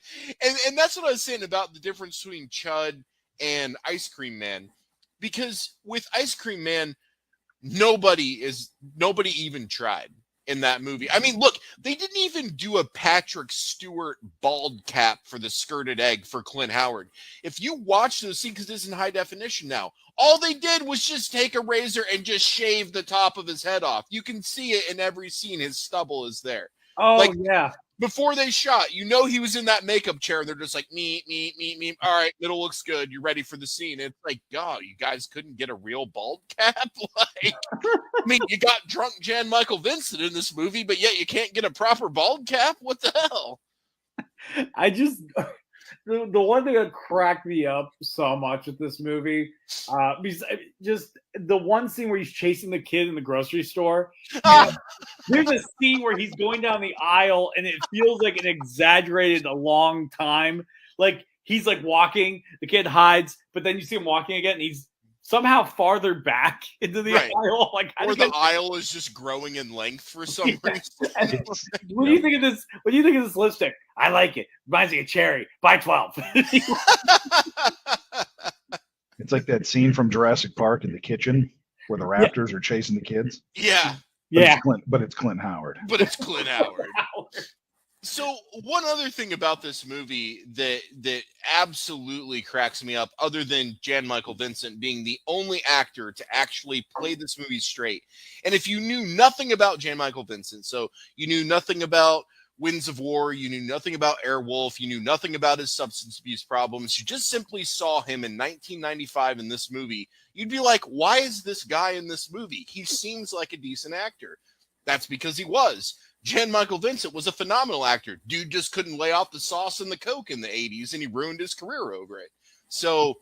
And that's what I was saying about the difference between Chud and Ice Cream Man. Because with Ice Cream Man, nobody even tried in that movie. I mean, look, they didn't even do a Patrick Stewart bald cap for the skirted egg for Clint Howard. If you watch those scenes, because it's in high definition now, all they did was just take a razor and just shave the top of his head off. You can see it in every scene. His stubble is there. Oh, like, yeah. Before they shot, he was in that makeup chair. They're just like, me. All right, middle looks good. You're ready for the scene. It's like, God, you guys couldn't get a real bald cap? Like, I mean, you got drunk Jan Michael Vincent in this movie, but yet you can't get a proper bald cap? What the hell? I just... The one thing that cracked me up so much with this movie, just the one scene where he's chasing the kid in the grocery store. There's a scene where he's going down the aisle and it feels like an exaggerated a long time. Like he's like walking, the kid hides, but then you see him walking again and he's somehow farther back into the aisle. Like, or the aisle is just growing in length for some reason. What do you think of this? What do you think of this lipstick? I like it. Reminds me of cherry. Buy 12. It's like that scene from Jurassic Park in the kitchen where the raptors are chasing the kids. Yeah. But it's Clint Howard. So one other thing about this movie that absolutely cracks me up, other than Jan Michael Vincent being the only actor to actually play this movie straight. And if you knew nothing about Jan Michael Vincent, so you knew nothing about Winds of War, you knew nothing about Airwolf, you knew nothing about his substance abuse problems, you just simply saw him in 1995 in this movie, you'd be like, why is this guy in this movie? He seems like a decent actor. That's because he was. Jan Michael Vincent was a phenomenal actor. Dude just couldn't lay off the sauce and the coke in the 80s, and he ruined his career over it. So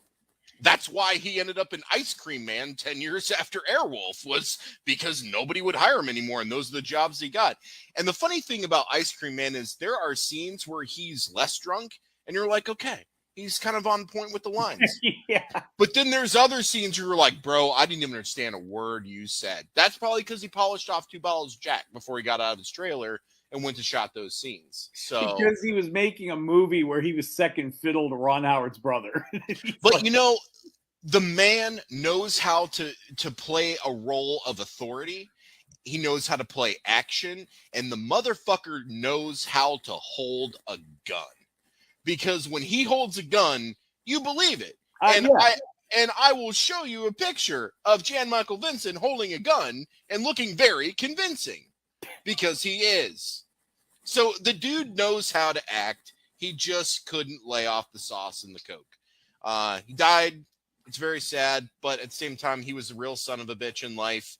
that's why he ended up in Ice Cream Man 10 years after Airwolf, was because nobody would hire him anymore, and those are the jobs he got. And the funny thing about Ice Cream Man is there are scenes where he's less drunk, and you're like, okay, he's kind of on point with the lines. Yeah. But then there's other scenes where you're like, bro, I didn't even understand a word you said. That's probably because he polished off 2 bottles of Jack before he got out of his trailer and went to shot those scenes. So because he was making a movie where he was second fiddle to Ron Howard's brother. But you know, the man knows how to play a role of authority. He knows how to play action, and the motherfucker knows how to hold a gun. Because when he holds a gun, you believe it. And I will show you a picture of Jan Michael Vincent holding a gun and looking very convincing, because he is. So the dude knows how to act. He just couldn't lay off the sauce and the coke. He died. It's very sad, but at the same time, he was a real son of a bitch in life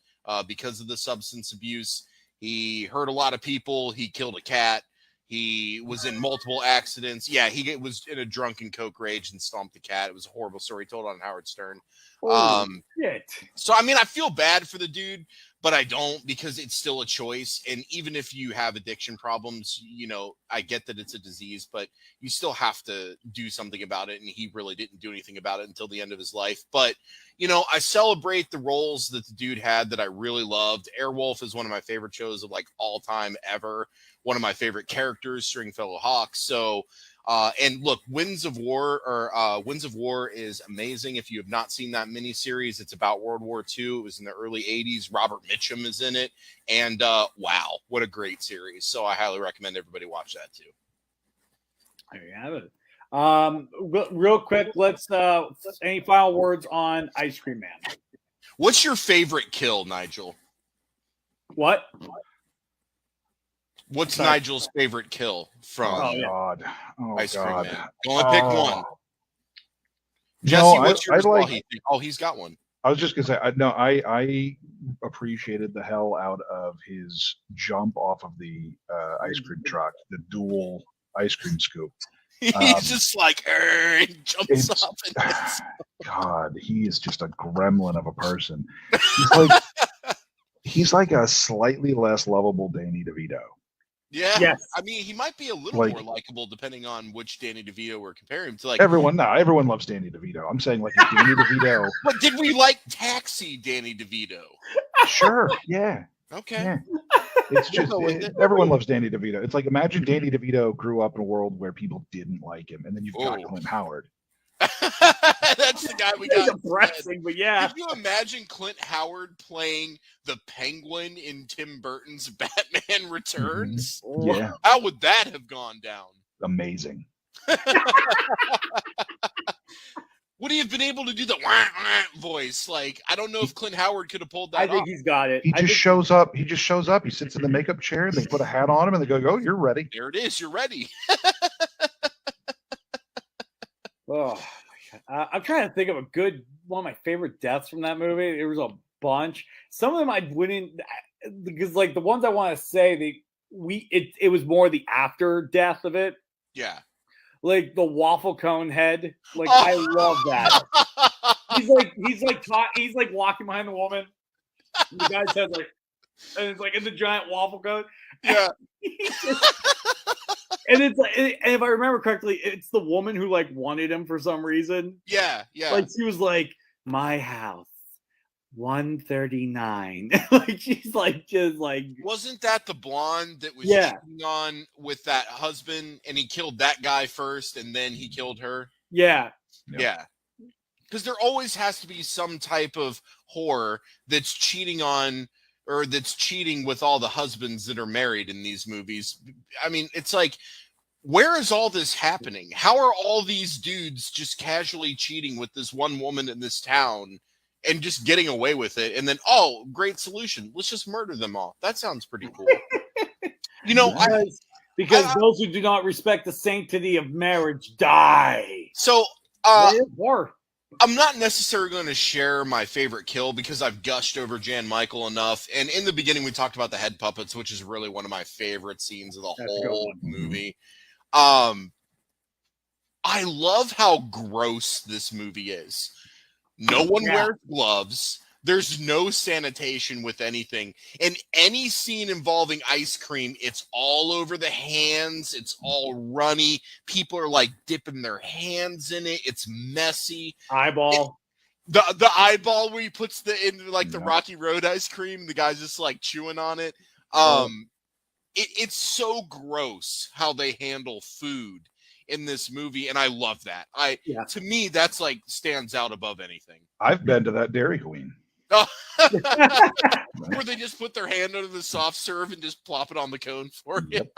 because of the substance abuse. He hurt a lot of people. He killed a cat. He was in multiple accidents. Yeah, he was in a drunken coke rage and stomped a cat. It was a horrible story told on Howard Stern. Shit. So, I mean, I feel bad for the dude, but I don't because it's still a choice. And even if you have addiction problems, I get that it's a disease, but you still have to do something about it. And he really didn't do anything about it until the end of his life. But, I celebrate the roles that the dude had that I really loved. Airwolf is one of my favorite shows of like all time ever. One of my favorite characters, Stringfellow Hawk. So, and look, Winds of War is amazing. If you have not seen that miniseries, it's about World War II. It was in the early 80s. Robert Mitchum is in it. And wow, what a great series. So I highly recommend everybody watch that too. There you have it. Real quick, let's any final words on Ice Cream Man? What's your favorite kill, Nigel? What? What's Nigel's favorite kill from God. Ice Cream God. Man? Only pick one. Jesse, what's yours? He's got one. I was just gonna say, I appreciated the hell out of his jump off of the ice cream truck, the dual ice cream scoop. He's just like, he jumps off. God, he is just a gremlin of a person. He's like a slightly less lovable Danny DeVito. Yeah, yes. I mean, he might be a little more likable depending on which Danny DeVito we're comparing him to. Like everyone loves Danny DeVito. I'm saying like Danny DeVito. But did we like Taxi Danny DeVito? Sure, yeah. Okay. Yeah. It's just everyone loves Danny DeVito. It's like imagine Danny DeVito grew up in a world where people didn't like him, and then you've got Clint Howard. That's the guy we got. Depressing, but yeah. Can you imagine Clint Howard playing the Penguin in Tim Burton's Batman Returns? Mm-hmm. Yeah. How would that have gone down? Amazing. Would he have been able to do the wah, wah voice? Like, I don't know if Clint Howard could have pulled that off. I think he's got it. He just shows up. He sits in the makeup chair. They put a hat on him, and they go, "Oh, you're ready." There it is. You're ready. Oh, I'm trying to think of one of my favorite deaths from that movie. There was a bunch. Some of them I wouldn't, because like the ones I want to say, it was more the after death of it. Yeah. Like the waffle cone head. Like I love that. He's like walking behind the woman. And the guy's head and it's like in the giant waffle cone. Yeah. And it's like, and if I remember correctly, it's the woman who like wanted him for some reason. Yeah. Like she was like, my house, 139. Like she's like just like. Wasn't that the blonde that was cheating on with that husband, and he killed that guy first, and then he killed her? Yeah. Yeah. Because there always has to be some type of whore that's cheating on. Or that's cheating with all the husbands that are married in these movies. I mean, it's like, where is all this happening? How are all these dudes just casually cheating with this one woman in this town and just getting away with it? And then, great solution. Let's just murder them all. That sounds pretty cool. Because those who do not respect the sanctity of marriage die. So, war. I'm not necessarily going to share my favorite kill because I've gushed over Jan Michael enough. And in the beginning, we talked about the head puppets, which is really one of my favorite scenes of the whole movie. I love how gross this movie is. No one wears gloves. There's no sanitation with anything. In any scene involving ice cream, it's all over the hands. It's all runny. People are like dipping their hands in it. It's messy. Eyeball. The eyeball where he puts the Rocky Road ice cream. The guy's just like chewing on it. It's so gross how they handle food in this movie, and I love that. To me, that's like stands out above anything. I've been to that Dairy Queen. Where they just put their hand under the soft serve and just plop it on the cone for you. Yep.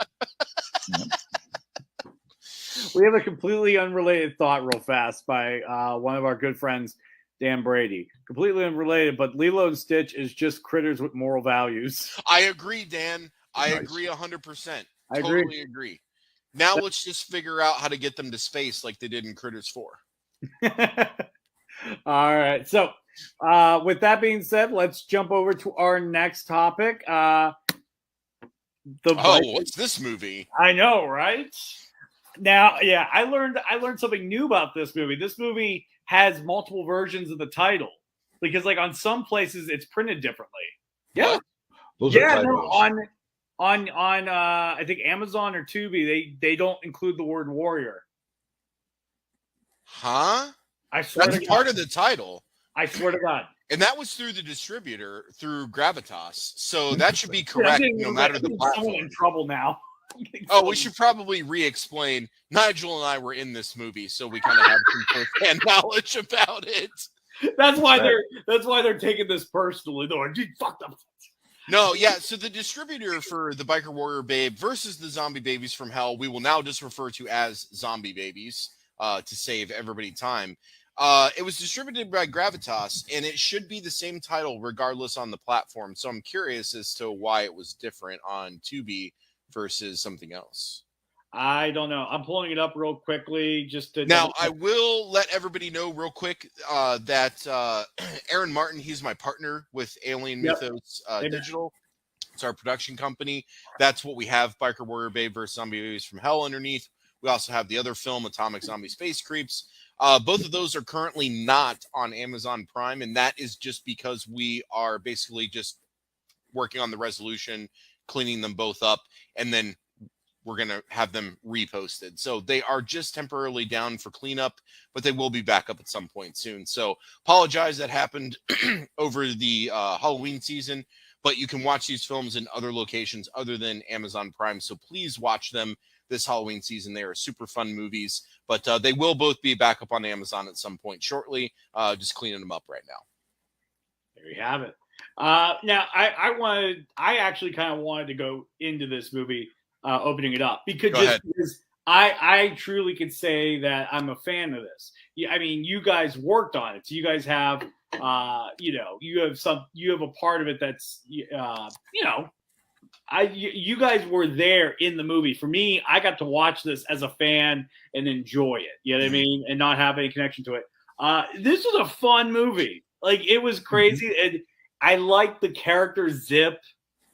We have a completely unrelated thought real fast by one of our good friends, Dan Brady. Completely unrelated, but Lilo and Stitch is just critters with moral values. I agree, Dan. I agree 100%. I totally agree. Now let's just figure out how to get them to space like they did in Critters 4. All right. So with that being said, let's jump over to our next topic. What's this movie? I know, right? Now, I learned something new about this movie. This movie has multiple versions of the title because, like, on some places it's printed differently. Yeah. What? Those are Yeah, typos. no, on I think Amazon or Tubi, they don't include the word warrior. Huh? I swear That's to part God. of the title. I swear to God. And that was through the distributor, through Gravitas. So that should be Dude, I'm correct getting no matter the someone platform. in trouble now. Oh, we should probably re-explain. Nigel and I were in this movie, so we kind of have some first-hand knowledge about it. That's why they're taking this personally. They're like, dude, fuck them. No, yeah. So the distributor for the Biker Warrior Babe versus the Zombie Babies from Hell, we will now just refer to as Zombie Babies to save everybody time. It was distributed by Gravitas, and it should be the same title regardless on the platform. So I'm curious as to why it was different on Tubi versus something else. I don't know. I'm pulling it up real quickly just to. Now, I will let everybody know real quick that Aaron Martin, he's my partner with Alien Mythos Digital. It's our production company. That's what we have, Biker Warrior Babe versus Zombie Babies from Hell underneath. We also have the other film, Atomic Zombie Space Creeps. Both of those are currently not on Amazon Prime, and that is just because we are basically just working on the resolution, cleaning them both up, and then we're going to have them reposted. So they are just temporarily down for cleanup, but they will be back up at some point soon. So apologize that happened over the Halloween season, but you can watch these films in other locations other than Amazon Prime. So please watch them this Halloween season. They are super fun movies, but they will both be back up on Amazon at some point shortly. Just cleaning them up right now. There you have it. Now I actually kind of wanted to go into this movie opening it up because I truly could say that I'm a fan of this. I mean, you guys worked on it. So you guys have, you have a part of it that's, you guys were there in the movie. For me, I got to watch this as a fan and enjoy it. You know what I mean? And not have any connection to it. This was a fun movie. Like, it was crazy. And I like the character Zip.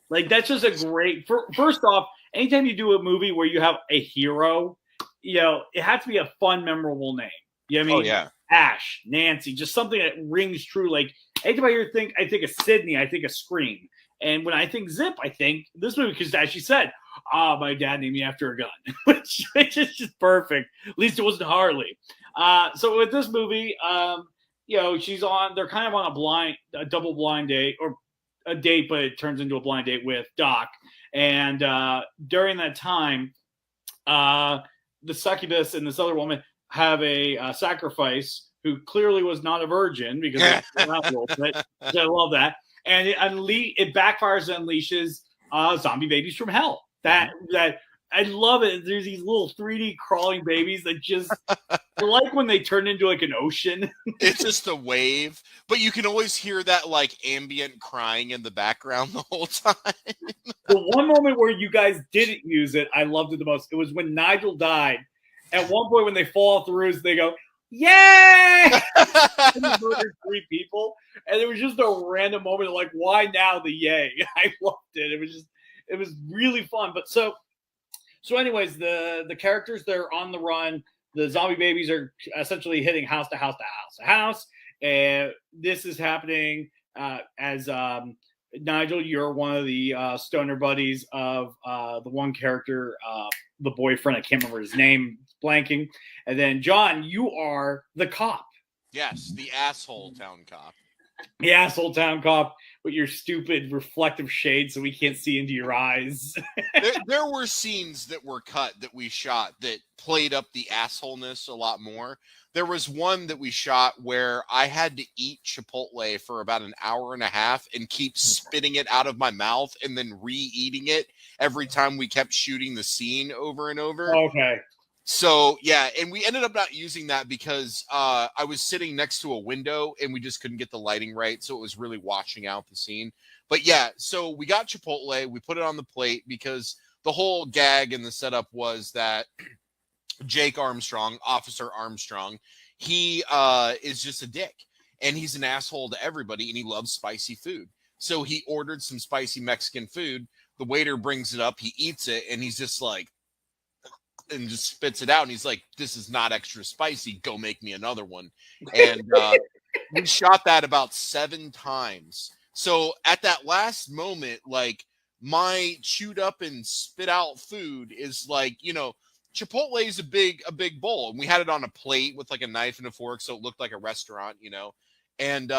Like, that's just a great, first off, anytime you do a movie where you have a hero, it has to be a fun, memorable name. You know what I mean? Oh, yeah. Ash, Nancy, just something that rings true. Like, anytime I think of Sydney, I think of Scream. And when I think Zip, I think this movie, because as she said, my dad named me after a gun, which is just perfect. At least it wasn't Harley. So with this movie, they're kind of on a double blind date, or a date, but it turns into a blind date with Doc. And during that time, the succubus and this other woman have a sacrifice who clearly was not a virgin, because I love that. And it backfires and unleashes zombie babies from hell. That I love it. There's these little 3D crawling babies that just I like when they turn into like an ocean. It's just a wave, but you can always hear that like ambient crying in the background the whole time. The one moment where you guys didn't use it, I loved it the most. It was when Nigel died. At one point, when they fall off the roof, they go, "Yay!" And they murdered 3 people, and it was just a random moment of like, "Why now the yay?" I loved it. It was really fun. But so anyways, the characters, they're on the run. The zombie babies are essentially hitting house to house to house to house. And this is happening as Nigel, you're one of the stoner buddies of the one character, the boyfriend. I can't remember his name. It's blanking. And then John, you are the cop. Yes, the asshole town cop. The asshole town cop with your stupid reflective shade so we can't see into your eyes. there were scenes that were cut that we shot that played up the assholeness a lot more. There was one that we shot where I had to eat Chipotle for about an hour and a half and keep spitting it out of my mouth and then re-eating it every time we kept shooting the scene over and over. Okay. So, yeah, and we ended up not using that because I was sitting next to a window and we just couldn't get the lighting right, so it was really washing out the scene. But, yeah, so we got Chipotle, we put it on the plate because the whole gag and the setup was that Jake Armstrong, Officer Armstrong, he is just a dick, and he's an asshole to everybody, and he loves spicy food. So he ordered some spicy Mexican food. The waiter brings it up, he eats it, and he's just like, and just spits it out, and he's like, "This is not extra spicy. Go make me another one." And we shot that about 7 times So at that last moment, like my chewed up and spit out food is like, Chipotle is a big bowl, and we had it on a plate with like a knife and a fork, so it looked like a restaurant, and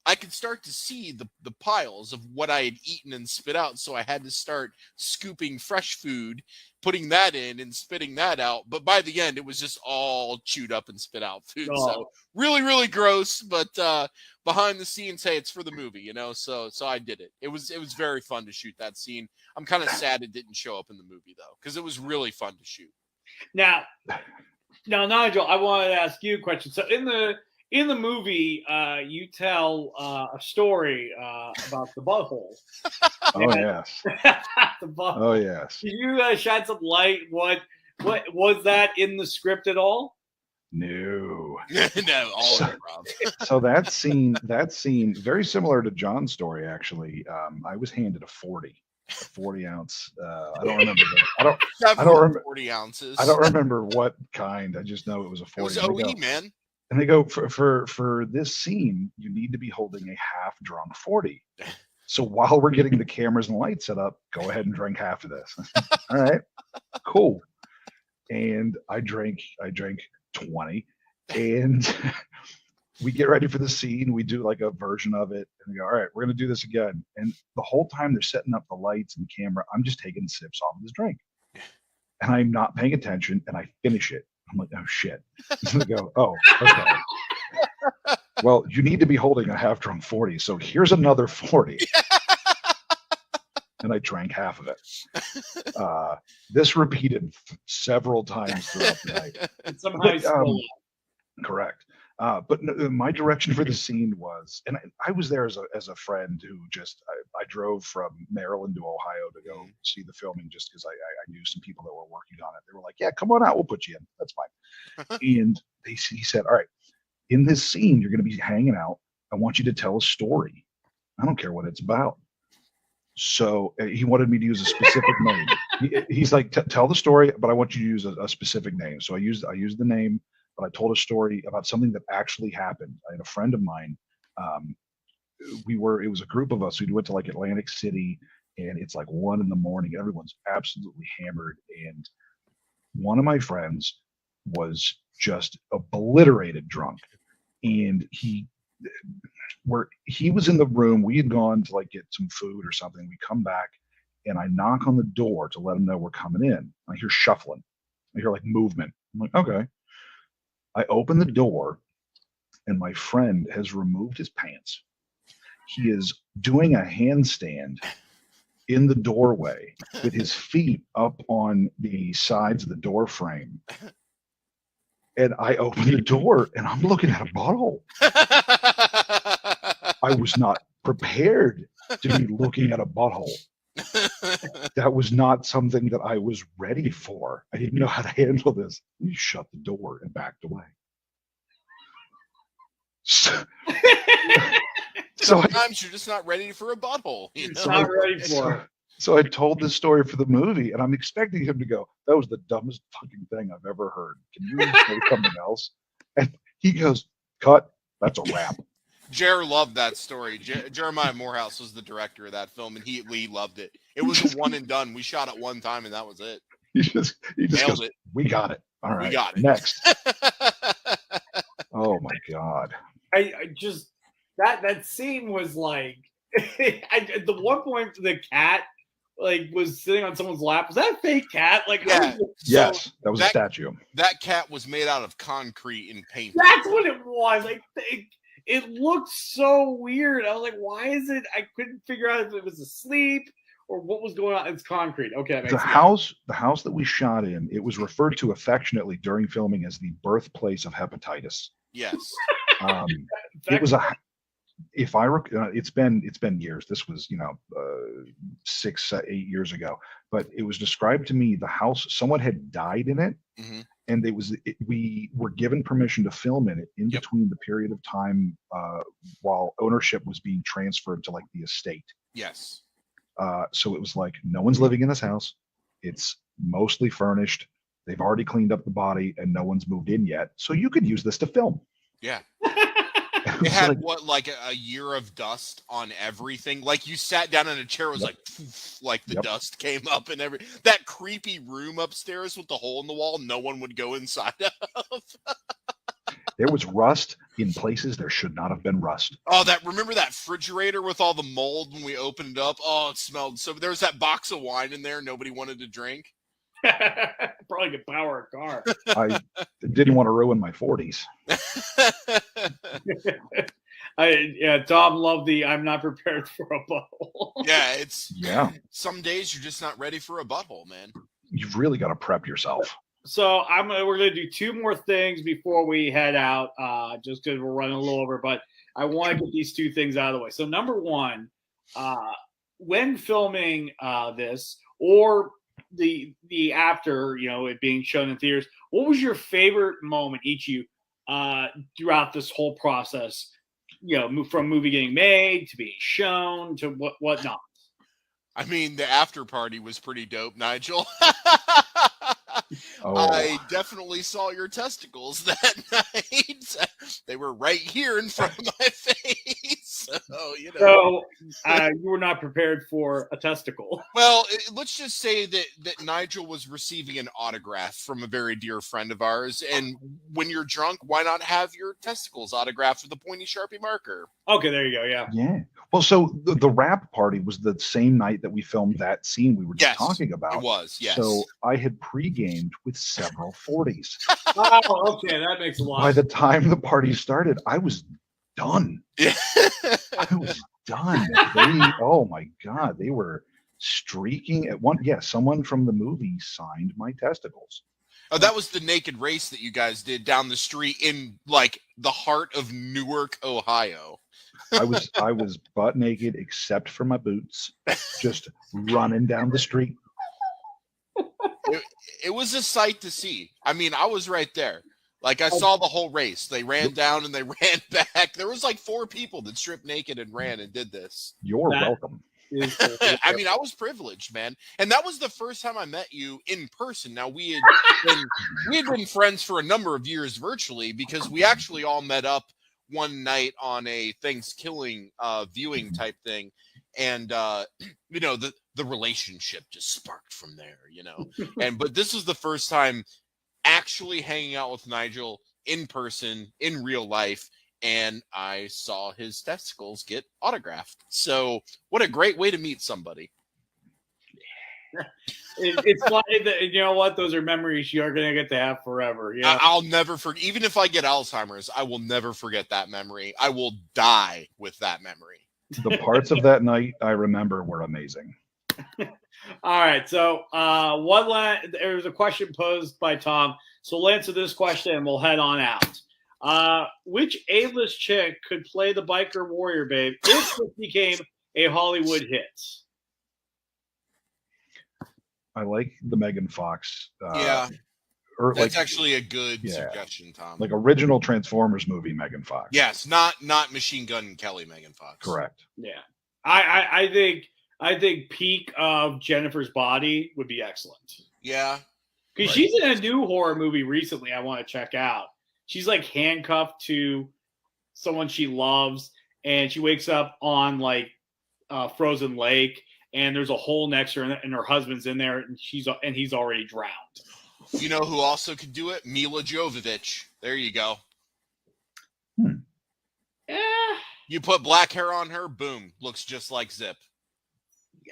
I could start to see the piles of what I had eaten and spit out. So I had to start scooping fresh food, putting that in and spitting that out. But by the end, it was just all chewed up and spit out food. Oh. So really, really gross. But behind the scenes, hey, it's for the movie, So I did it. It was very fun to shoot that scene. I'm kind of sad it didn't show up in the movie though, because it was really fun to shoot. Now, Nigel, I wanted to ask you a question. So in the movie, you tell a story about the butthole. Oh yes. The butthole. Oh yes. Can you shed some light? What was that in the script at all? No. No, all so, of it, Rob. So that scene, very similar to John's story, actually. I was handed a 40 ounce. I don't remember. I don't remember 40 ounces. I don't remember what kind. I just know it was a 40. It was OE, man. And they go, for this scene, you need to be holding a half drunk 40. So while we're getting the cameras and lights set up, go ahead and drink half of this. All right, cool. And I drank 20, and we get ready for the scene. We do like a version of it, and we go, all right, we're gonna do this again. And the whole time they're setting up the lights and the camera, I'm just taking sips off of this drink, and I'm not paying attention, and I finish it. I'm like, oh shit. So they go, oh, okay. Well, you need to be holding a half drunk 40. So here's another 40. And I drank half of it. This repeated several times throughout the night. And somehow correct. But my direction for the scene was, and I was there as a friend who I drove from Maryland to Ohio to go see the filming just because I knew some people that were working on it. They were like, yeah, come on out. We'll put you in. That's fine. And he said, all right, in this scene, you're going to be hanging out. I want you to tell a story. I don't care what it's about. So he wanted me to use a specific name. He's like, tell the story, but I want you to use a specific name. So I used the name. But I told a story about something that actually happened. I had a friend of mine. It was a group of us. We went to like Atlantic City, and it's like 1 a.m. Everyone's absolutely hammered. And one of my friends was just obliterated drunk. And he was in the room. We had gone to like get some food or something. We come back, and I knock on the door to let him know we're coming in. I hear shuffling. I hear like movement. I'm like, okay. I open the door, and my friend has removed his pants. He is doing a handstand in the doorway with his feet up on the sides of the door frame. And I open the door, and I'm looking at a bottle. I was not prepared to be looking at a butthole. That was not something that I was ready for. I didn't know how to handle this. He shut the door and backed away. Sometimes you're just not ready for a butthole. Not ready for it. So I told this story for the movie, and I'm expecting him to go, that was the dumbest fucking thing I've ever heard. Can you say something else? And he goes, cut. That's a wrap. Jer loved that story. Jeremiah Morehouse was the director of that film, and he loved it. It was a one and done. We shot it one time, and that was it. He just nailed goes, it. We got it. All right. We got it. Next. Oh my God. I just that scene was like at the one point the cat like was sitting on someone's lap. Was that a fake cat? Like yeah. Yes, that was a statue. That cat was made out of concrete and paint. That's what it was. Like it looked so weird. I was like, why is it? I couldn't figure out if it was asleep or what was going on. It's concrete. Okay. The house that we shot in, it was referred to affectionately during filming as the birthplace of hepatitis. Yes. It was it's been years. This was 6, 8 years ago, but it was described to me the house, someone had died in it, and we were given permission to film in it in between the period of time while ownership was being transferred to like the estate. Yes. So it was like, no one's living in this house. It's mostly furnished. They've already cleaned up the body and no one's moved in yet. So you could use this to film. Yeah. It had like a year of dust on everything. Like you sat down in a chair, it was like poof, like the dust came up and that creepy room upstairs with the hole in the wall. No one would go inside of. There was rust in places there should not have been rust. Oh, remember that refrigerator with all the mold when we opened it up? Oh, it smelled so. There was that box of wine in there nobody wanted to drink. Probably could power a car. I didn't want to ruin my 40s. Tom loved the "I'm not prepared for a butthole." Yeah. Some days you're just not ready for a butthole, man. You've really got to prep yourself. So we're going to do two more things before we head out, just because we're running a little over. But I want to get these two things out of the way. So number one, when filming this or the after, it being shown in theaters, what was your favorite moment, each of you, throughout this whole process? From movie getting made to being shown to whatnot. I mean, the after party was pretty dope, Nigel. Oh. I definitely saw your testicles that night. They were right here in front of my face. So, you were not prepared for a testicle. Well, let's just say that Nigel was receiving an autograph from a very dear friend of ours. And when you're drunk, why not have your testicles autographed with a pointy Sharpie marker? Okay, there you go. Yeah. Yeah. Well, so the wrap party was the same night that we filmed that scene we were just talking about. It was, yes. So I had pre-gamed with several 40s. Oh, okay. That makes a lot. By the time the party started, I was done. I was done. Oh my God. They were streaking at one. Yeah, someone from the movie signed my testicles. Oh, that was the naked race that you guys did down the street in like the heart of Newark, Ohio. I was butt naked except for my boots, just running down the street. It was a sight to see. I mean, I was right there. Like I saw the whole race. They ran down and they ran back. There was like 4 people that stripped naked and ran and did this. You're welcome. I mean, I was privileged, man. And that was the first time I met you in person. Now we had been friends for a number of years virtually because we actually all met up one night on a Thanksgiving viewing type thing. And the relationship just sparked from there, but this was the first time actually hanging out with Nigel in person in real life. And I saw his testicles get autographed. So what a great way to meet somebody. It's funny that, you know what? Those are memories you're going to get to have forever. Yeah, I'll never forget. Even if I get Alzheimer's, I will never forget that memory. I will die with that memory. The parts of that night I remember were amazing. All right. So there was a question posed by Tom. So we'll answer this question and we'll head on out. Which A-list chick could play the biker warrior babe if it became a Hollywood hit? I like the Megan Fox. That's actually a good suggestion, Tom. Like original Transformers movie, Megan Fox. Yes, not Machine Gun Kelly Megan Fox. Correct. Yeah, I think peak of Jennifer's Body would be excellent. Yeah, because she's in a new horror movie recently. I want to check out. She's like handcuffed to someone she loves, and she wakes up on like a frozen lake. And there's a hole next to her, and her husband's in there, and he's already drowned. You know who also could do it? Mila Jovovich. There you go. Yeah. You put black hair on her, boom, looks just like Zip.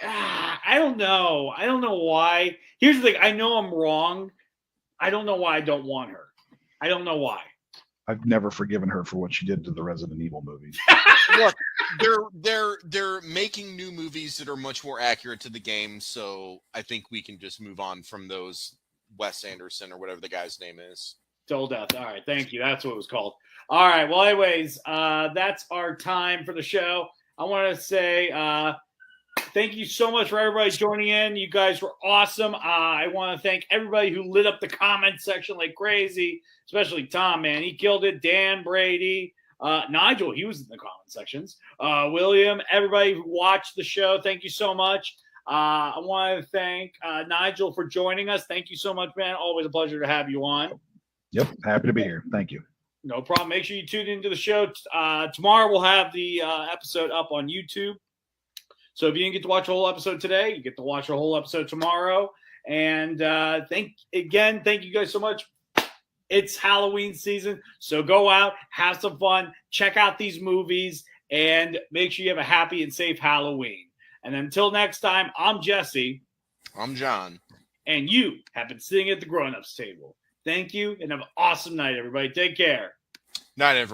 I don't know. I don't know why. Here's the thing. I know I'm wrong. I don't know why I don't want her. I don't know why. I've never forgiven her for what she did to the Resident Evil movies. Look, they're making new movies that are much more accurate to the game, so I think we can just move on from those. Wes Anderson or whatever the guy's name is. Till Death. All right, thank you. That's what it was called. All right. Well, anyways, that's our time for the show. I want to say thank you so much for everybody joining in. You guys were awesome. I want to thank everybody who lit up the comment section like crazy, especially Tom, man. He killed it. Dan, Brady, Nigel, he was in the comment sections. William, everybody who watched the show, thank you so much. I want to thank Nigel for joining us. Thank you so much, man. Always a pleasure to have you on. Yep. Happy to be here. Thank you. No problem. Make sure you tune into the show. Tomorrow we'll have the episode up on YouTube. So if you didn't get to watch a whole episode today, you get to watch a whole episode tomorrow. And thank you guys so much. It's Halloween season, so go out, have some fun, check out these movies, and make sure you have a happy and safe Halloween. And until next time, I'm Jesse. I'm John. And you have been sitting at the grown-ups table. Thank you, and have an awesome night, everybody. Take care. Night, everyone.